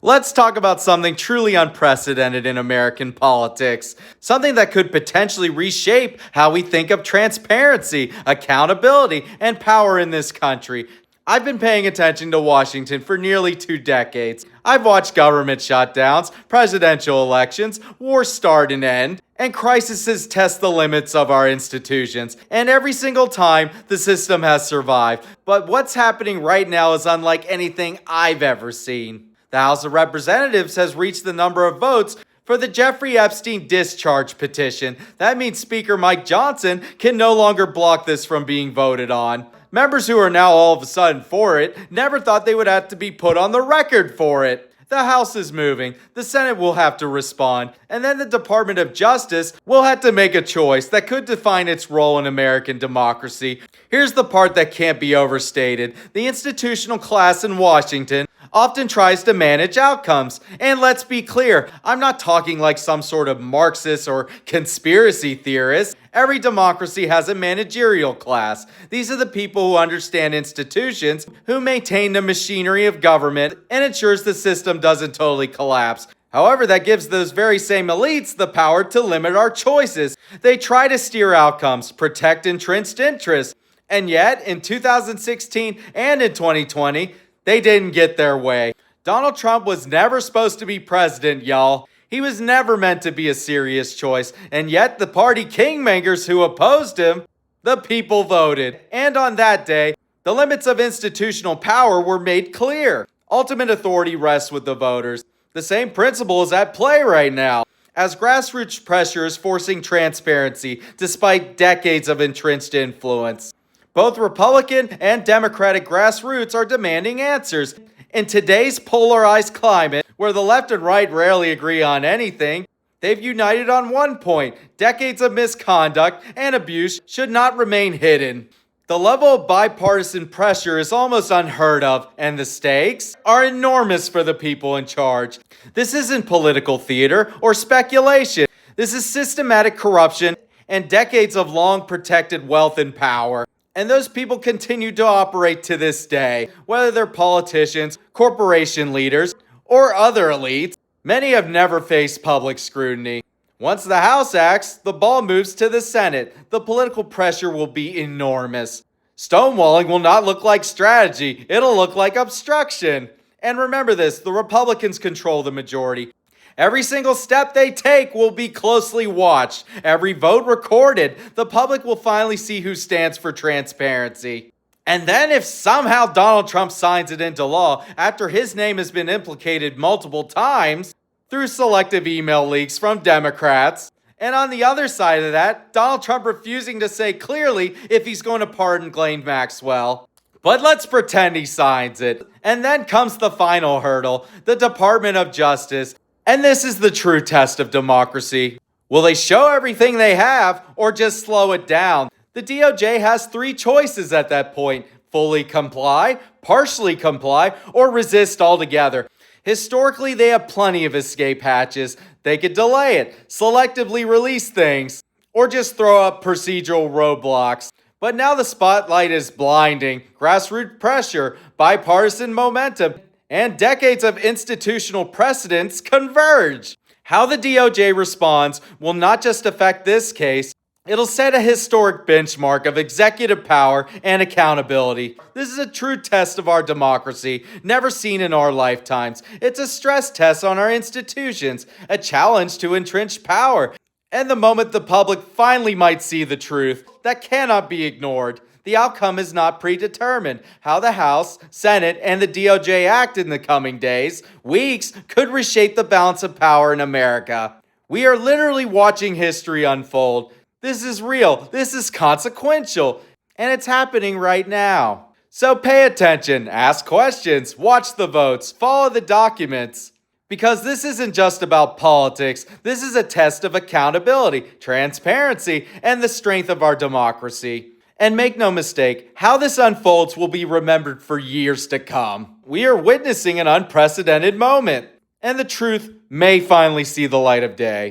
Let's talk about something truly unprecedented in American politics. Something that could potentially reshape how we think of transparency, accountability, and power in this country. I've been paying attention to Washington for nearly 2 decades. I've watched government shutdowns, presidential elections, wars start and end, and crises test the limits of our institutions. And every single time, the system has survived. But what's happening right now is unlike anything I've ever seen. The House of Representatives has reached the number of votes for the Jeffrey Epstein discharge petition. That means Speaker Mike Johnson can no longer block this from being voted on. Members who are now all of a sudden for it never thought they would have to be put on the record for it. The House is moving, the Senate will have to respond, and then the Department of Justice will have to make a choice that could define its role in American democracy. Here's the part that can't be overstated. The institutional class in Washington often tries to manage outcomes. And let's be clear, I'm not talking like some sort of Marxist or conspiracy theorist. Every democracy has a managerial class. These are the people who understand institutions, who maintain the machinery of government, and ensures the system doesn't totally collapse. However, that gives those very same elites the power to limit our choices. They try to steer outcomes, protect entrenched interests. And yet, in 2016 and in 2020, they didn't get their way. Donald Trump was never supposed to be president, y'all. He was never meant to be a serious choice, and yet the party kingmakers who opposed him, the people voted. And on that day, the limits of institutional power were made clear. Ultimate authority rests with the voters. The same principle is at play right now, as grassroots pressure is forcing transparency despite decades of entrenched influence. Both Republican and Democratic grassroots are demanding answers. In today's polarized climate, where the left and right rarely agree on anything, they've united on one point: decades of misconduct and abuse should not remain hidden. The level of bipartisan pressure is almost unheard of, and the stakes are enormous for the people in charge. This isn't political theater or speculation. This is systematic corruption and decades of long protected wealth and power. And those people continue to operate to this day, whether they're politicians, corporation leaders, or other elites. Many have never faced public scrutiny. Once the House acts, the ball moves to the Senate. The political pressure will be enormous. Stonewalling will not look like strategy, it'll look like obstruction. And remember this, the Republicans control the majority. Every single step they take will be closely watched. Every vote recorded. The public will finally see who stands for transparency. And then if somehow Donald Trump signs it into law after his name has been implicated multiple times through selective email leaks from Democrats, and on the other side of that, Donald Trump refusing to say clearly if he's going to pardon Ghislaine Maxwell. But let's pretend he signs it. And then comes the final hurdle, the Department of Justice. And this is the true test of democracy. Will they show everything they have or just slow it down? The DOJ has 3 choices at that point: fully comply, partially comply, or resist altogether. Historically, they have plenty of escape hatches. They could delay it, selectively release things, or just throw up procedural roadblocks. But now the spotlight is blinding. Grassroots pressure, bipartisan momentum, and decades of institutional precedents converge. How the DOJ responds will not just affect this case, it'll set a historic benchmark of executive power and accountability. This is a true test of our democracy, never seen in our lifetimes. It's a stress test on our institutions, a challenge to entrenched power, and the moment the public finally might see the truth, that cannot be ignored. The outcome is not predetermined. How the House, Senate, and the DOJ act in the coming days, weeks, could reshape the balance of power in America. We are literally watching history unfold. This is real, this is consequential, and it's happening right now. So pay attention, ask questions, watch the votes, follow the documents. Because this isn't just about politics, this is a test of accountability, transparency, and the strength of our democracy. And make no mistake, how this unfolds will be remembered for years to come. We are witnessing an unprecedented moment, and the truth may finally see the light of day.